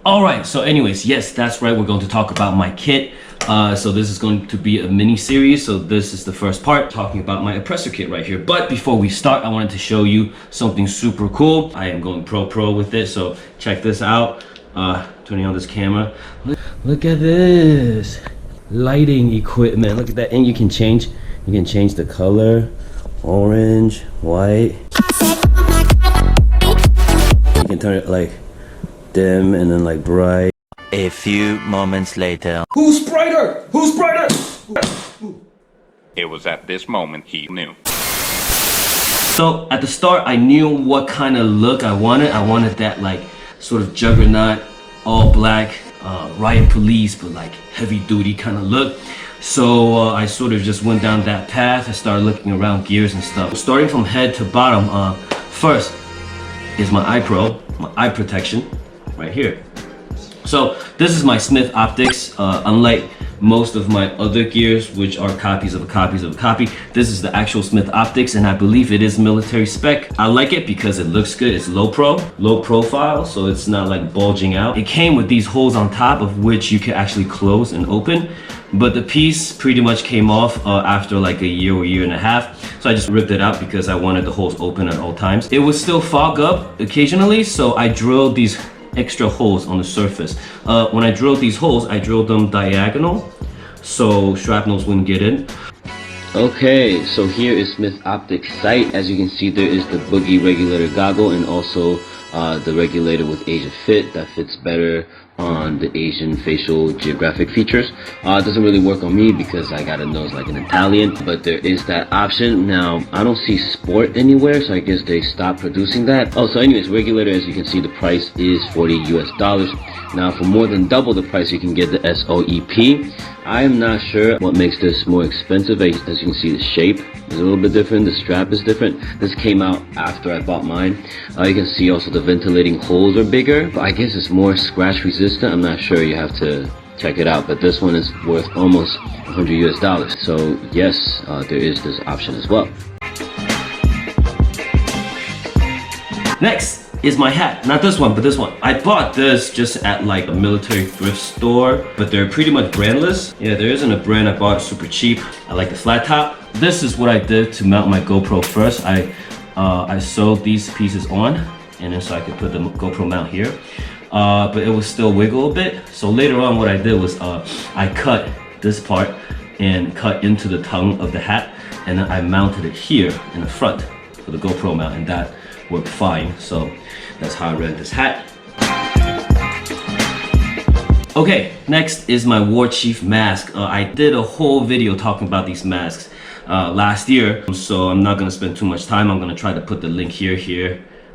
Alright, so anyways, yes, that's right, we're going to talk about my kit. So this is going to be a mini series. So this is the first part, talking about my oppressor kit right here. But before we start, I wanted to show you something super cool. I am going pro with it, so check this out. Turning on this camera. Look at this lighting equipment. Look at that, and you can change the color, orange, white. You can turn it like dim and then like bright. A few moments later. Who's brighter? Who's brighter? It was at this moment he knew. So at the start, I knew what kind of look I wanted. I wanted that like sort of juggernaut, all black, riot police, but like heavy duty kind of look. So I sort of just went down that path and started looking around gears and stuff. Starting from head to bottom, first is my eye protection right here. So this is my Smith optics. Unlike most of my other gears, which are copies of a copy, this is the actual Smith optics, and I believe it is military spec. I like it because it looks good. It's low profile, so it's not like bulging out. It came with these holes on top of which you can actually close and open, but the piece pretty much came off after like a year or year and a half. So I just ripped it out because I wanted the holes open at all times. It would still fog up occasionally, so I drilled these extra holes on the surface. When I drilled these holes, I drilled them diagonal so shrapnels wouldn't get in. Okay, so here is Smith Optics sight. As you can see, there is the boogie regulator goggle and also the regulator with Asian fit that fits better on the Asian facial geographic features. It doesn't really work on me because I got a nose like an Italian, but there is that option. Now, I don't see sport anywhere, so I guess they stopped producing that. Oh, so anyways, regulator, as you can see, the price is $40 US. Now, for more than double the price, you can get the SOEP. I am not sure what makes this more expensive. As you can see, the shape is a little bit different. The strap is different. This came out after I bought mine. You can see also the ventilating holes are bigger, but I guess it's more scratch resistant. I'm not sure. You have to check it out, but this one is worth almost $100 US. So yes, there is this option as well. Next is my hat. Not this one, but this one. I bought this just at like a military thrift store, but they're pretty much brandless. Yeah, there isn't a brand. I bought it super cheap. I like the flat top. This is what I did to mount my GoPro first. I sewed these pieces on, and then so I could put the GoPro mount here. But it was still wiggle a bit. So later on, what I did was I cut this part and cut into the tongue of the hat, and then I mounted it here in the front for the GoPro mount, and that worked fine. So that's how I ran this hat. Okay, next is my War Chief mask. I did a whole video talking about these masks last year, so I'm not gonna spend too much time. I'm gonna try to put the link here,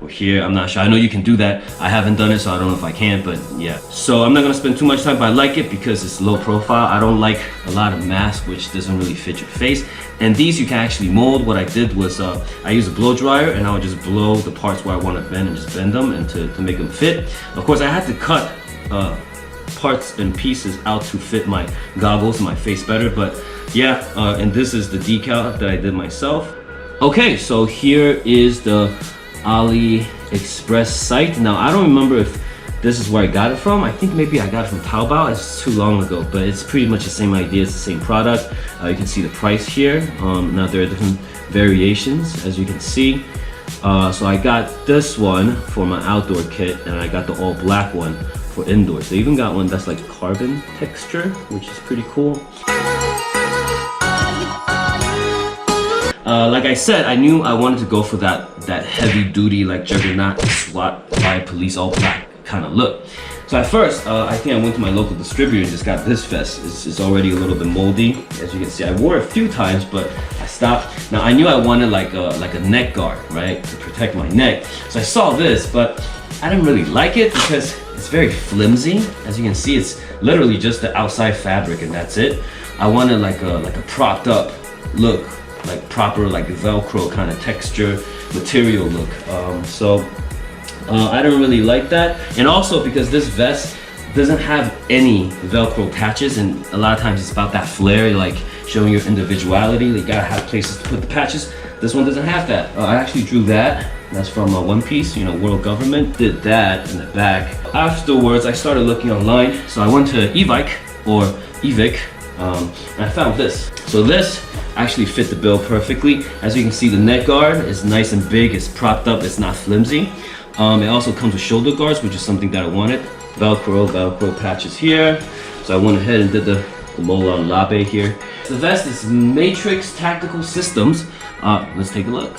or here. I'm not sure. I know you can do that. I haven't done it, so I don't know if I can, but yeah. So I'm not gonna spend too much time, but I like it because it's low profile. I don't like a lot of masks which doesn't really fit your face. And these you can actually mold. What I did was I used a blow dryer, and I would just blow the parts where I want to bend and just bend them and to make them fit. Of course, I had to cut parts and pieces out to fit my goggles and my face better, but yeah, and this is the decal that I did myself. Okay, so here is the AliExpress site. Now, I don't remember if this is where I got it from. I think maybe I got it from Taobao. It's too long ago, but it's pretty much the same idea. It's the same product. You can see the price here. Now, there are different variations, as you can see. So I got this one for my outdoor kit, and I got the all black one for indoors. They even got one that's like carbon texture, which is pretty cool. Like I said, I knew I wanted to go for that heavy duty, like juggernaut, SWAT, riot police, all black kind of look. So at first, I think I went to my local distributor and just got this vest. It's already a little bit moldy, as you can see. I wore it a few times, but I stopped. Now I knew I wanted like a neck guard, right, to protect my neck. So I saw this, but I didn't really like it because it's very flimsy. As you can see, it's literally just the outside fabric, and that's it. I wanted like a propped up look, like proper like Velcro kind of texture material look. I don't really like that, and also because this vest doesn't have any Velcro patches, and a lot of times it's about that flair, like showing your individuality. You gotta have places to put the patches. This one doesn't have that. I actually drew that That's from One Piece, you know, world government. Did that in the back. Afterwards, I started looking online. So I went to Evike or Evic, and I found this. So this actually fit the bill perfectly. As you can see, the neck guard is nice and big. It's propped up. It's not flimsy. It also comes with shoulder guards, which is something that I wanted. Velcro patches here. So I went ahead and did the Molon Labe here. The vest is Matrix Tactical Systems. Let's take a look.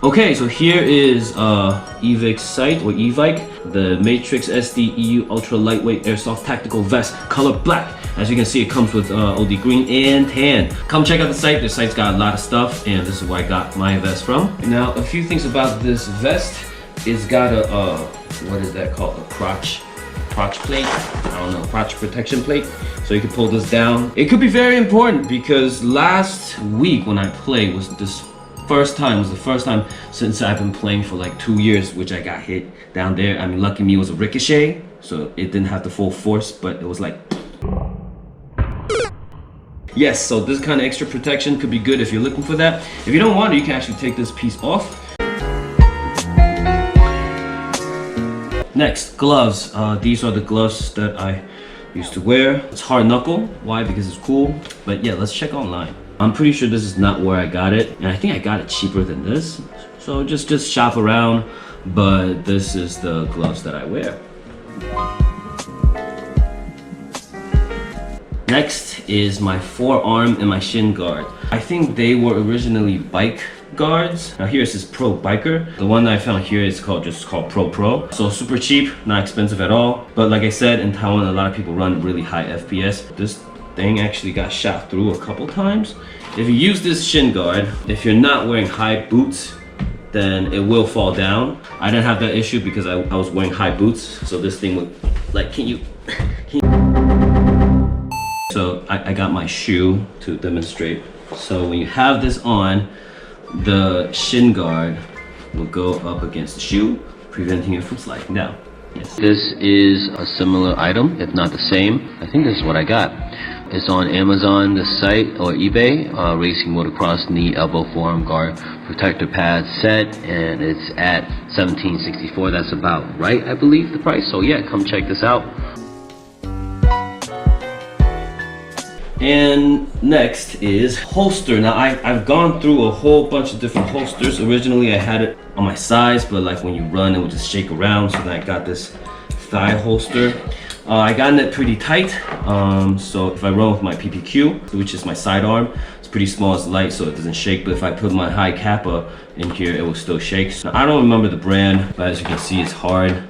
Okay, so here is Evic's site, or Evike, the Matrix SD EU Ultra Lightweight Airsoft Tactical Vest, color black. As you can see, it comes with OD green and tan. Come check out the site. The site's got a lot of stuff, and this is where I got my vest from. Now, a few things about this vest. It's got a, what is that called? A crotch plate? I don't know, crotch protection plate. So you can pull this down. It could be very important because last week when I played was the first time since I've been playing for like 2 years, which I got hit down there. I mean, lucky me, it was a ricochet, so it didn't have the full force, but it was like... Yes, so this kind of extra protection could be good if you're looking for that. If you don't want it, you can actually take this piece off. Next, gloves. These are the gloves that I used to wear. It's hard knuckle. Why? Because it's cool. But yeah, let's check online. I'm pretty sure this is not where I got it, and I think I got it cheaper than this. So just shop around, but this is the gloves that I wear. Next is my forearm and my shin guard. I think they were originally bike guards. Now here it says Pro Biker. The one that I found here is just called Pro. So super cheap, not expensive at all. But like I said, in Taiwan, a lot of people run really high FPS. This thing actually got shot through a couple times. If you use this shin guard, if you're not wearing high boots, then it will fall down. I didn't have that issue because I was wearing high boots. So this thing would, like, can you... So I got my shoe to demonstrate. So when you have this on, the shin guard will go up against the shoe, preventing it from sliding down. Yes. This is a similar item, if not the same. I think this is what I got. It's on Amazon, the site, or eBay. Racing motocross knee elbow forearm guard protector pad set, and it's at $17.64. That's about right, I believe, the price. So yeah, come check this out. And next is holster. Now I've gone through a whole bunch of different holsters. Originally I had it on my sides, but like when you run it would just shake around, so then I got this thigh holster. I gotten it pretty tight, so if I run with my PPQ, which is my sidearm, it's pretty small, it's light, so it doesn't shake. But if I put my high kappa in here, it will still shake. Now, I don't remember the brand, but as you can see, it's hard.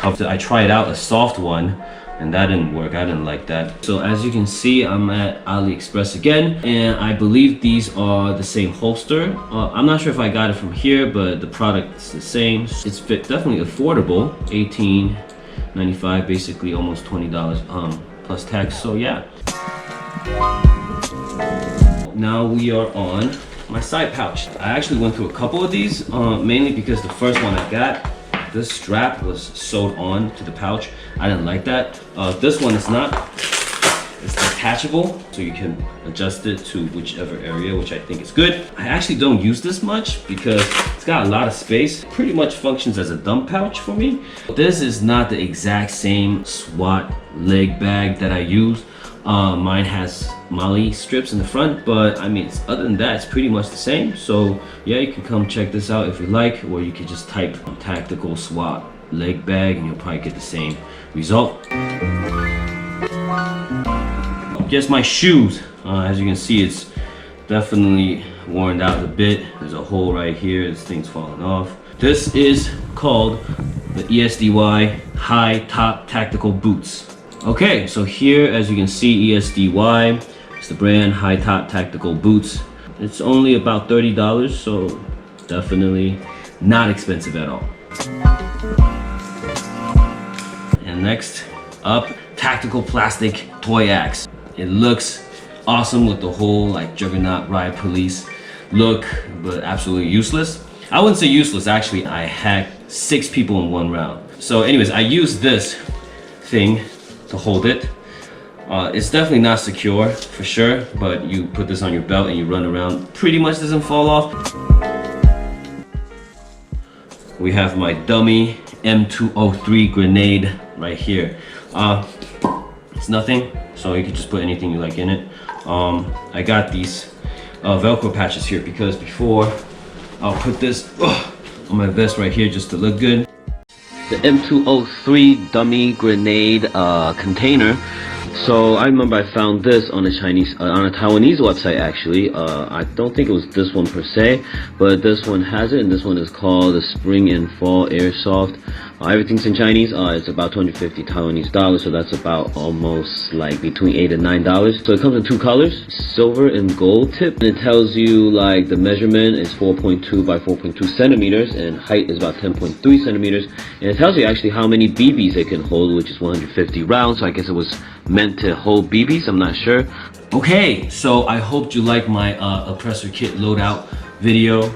I tried out a soft one, and that didn't work. I didn't like that. So as you can see, I'm at AliExpress again, and I believe these are the same holster. I'm not sure if I got it from here, but the product is the same. It's definitely affordable, $18.95, basically almost $20 plus tax. So yeah. Now we are on my side pouch. I actually went through a couple of these, mainly because the first one I got, this strap was sewed on to the pouch. I didn't like that. This one is not. It's detachable, so you can adjust it to whichever area, which I think is good. I actually don't use this much because it's got a lot of space. It pretty much functions as a dump pouch for me. This is not the exact same SWAT leg bag that I use. Mine has MOLLE strips in the front, but I mean, other than that, it's pretty much the same. So yeah, you can come check this out if you like, or you could just type tactical SWAT leg bag and you'll probably get the same result. Just my shoes. As you can see, it's definitely worn out a bit. There's a hole right here. This thing's falling off. This is called the ESDY high top tactical boots. Okay, so here, as you can see, ESDY, it's the brand, high top tactical boots. It's only about $30, so definitely not expensive at all. And next up, tactical plastic toy axe. It looks awesome with the whole like Juggernaut Riot Police look, but absolutely useless. I wouldn't say useless, actually. I hacked 6 people in 1 round. So anyways, I used this thing to hold it. It's definitely not secure for sure, but you put this on your belt and you run around, pretty much doesn't fall off. we have my dummy M203 grenade right here. It's nothing, so you can just put anything you like in it. I got these Velcro patches here because before I'll put this on my vest right here just to look good. The M203 dummy grenade container. So I remember I found this on a Taiwanese website actually. I don't think it was this one per se, but this one has it, and this one is called the Spring and Fall Airsoft. Everything's in Chinese. It's about 250 Taiwanese dollars, so that's about almost like between $8 and $9. So it comes in two colors, silver and gold tip, and it tells you like the measurement is 4.2 by 4.2 centimeters, and height is about 10.3 centimeters, and it tells you actually how many BBs it can hold, which is 150 rounds. So I guess it was meant to hold BBs, I'm not sure. Okay, so I hope you like my oppressor kit loadout video.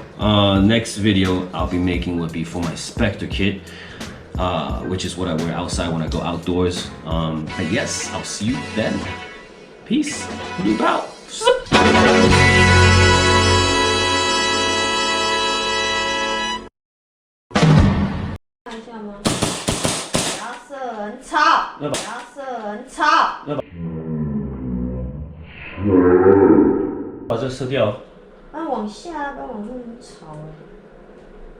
Next video I'll be making would be for my Spectre kit, which is what I wear outside when I go outdoors. But yes, I'll see you then. Peace. Loop out.把这射掉。往下，不要往这边吵。